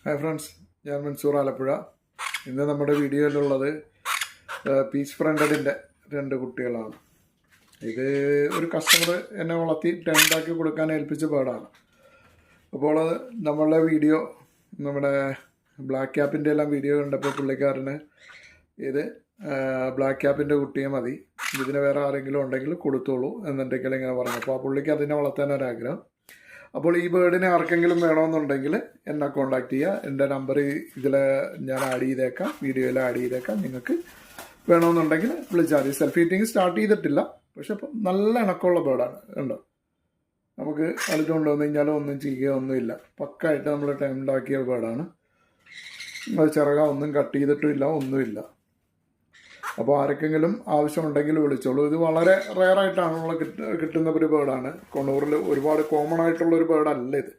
Hi friends, ഞാൻ മൻസൂർ ആലപ്പുഴ. ഇന്ന് നമ്മുടെ വീഡിയോയിലുള്ളത് പീച്ച് ഫ്രണ്ടഡിൻ്റെ 2 കുട്ടികളാണ്. ഇത് ഒരു കസ്റ്റമർ എന്നെ വളർത്തി ടെൻഡാക്കി കൊടുക്കാൻ ഏൽപ്പിച്ച ബേർഡാണ്. അപ്പോൾ നമ്മളുടെ വീഡിയോ, നമ്മുടെ ബ്ലാക്ക് ക്യാപ്പിൻ്റെ എല്ലാം വീഡിയോ കണ്ടപ്പോൾ പുള്ളിക്കാരന് ഇത് ബ്ലാക്ക് ക്യാപ്പിൻ്റെ കുട്ടിയെ മതി, ഇതിന് വേറെ ആരെങ്കിലും ഉണ്ടെങ്കിൽ കൊടുത്തോളൂ എന്നുണ്ടെങ്കിൽ ഇങ്ങനെ പറഞ്ഞു. അപ്പോൾ ആ പുള്ളിക്ക് അതിനെ വളർത്താനൊരാഗ്രഹം. അപ്പോൾ ഈ ബേർഡിനെ ആർക്കെങ്കിലും വേണമെന്നുണ്ടെങ്കിൽ എന്നെ കോൺടാക്ട് ചെയ്യുക. എൻ്റെ നമ്പർ ഇതിൽ ഞാൻ ആഡ് ചെയ്തേക്കാം, വീഡിയോയിൽ ആഡ് ചെയ്തേക്കാം. നിങ്ങൾക്ക് വേണമെന്നുണ്ടെങ്കിൽ വിളിച്ചാൽ മതി. സെൽഫ് ഈറ്റിംഗ് സ്റ്റാർട്ട് ചെയ്തിട്ടില്ല, പക്ഷെ അപ്പം നല്ല ഇണക്കമുള്ള ബേർഡാണ്. ഉണ്ടോ, നമുക്ക് അടുത്ത് കൊണ്ടുവന്നു കഴിഞ്ഞാലും ഒന്നും ചെയ്യുക ഒന്നുമില്ല. പക്കായിട്ട് നമ്മൾ ടൈം ഉണ്ടാക്കിയ ബേർഡാണ്. അത് ചിറക ഒന്നും കട്ട് ചെയ്തിട്ടുമില്ല, ഒന്നുമില്ല. അപ്പോൾ ആർക്കെങ്കിലും ആവശ്യമുണ്ടെങ്കിൽ വിളിച്ചോളൂ. ഇത് വളരെ റെയറായിട്ടാണ് കിട്ടുന്ന ഒരു ബേർഡാണ്. കൊണ്ണൂറിൽ ഒരുപാട് കോമൺ ആയിട്ടുള്ളൊരു ബേർഡല്ല ഇത്.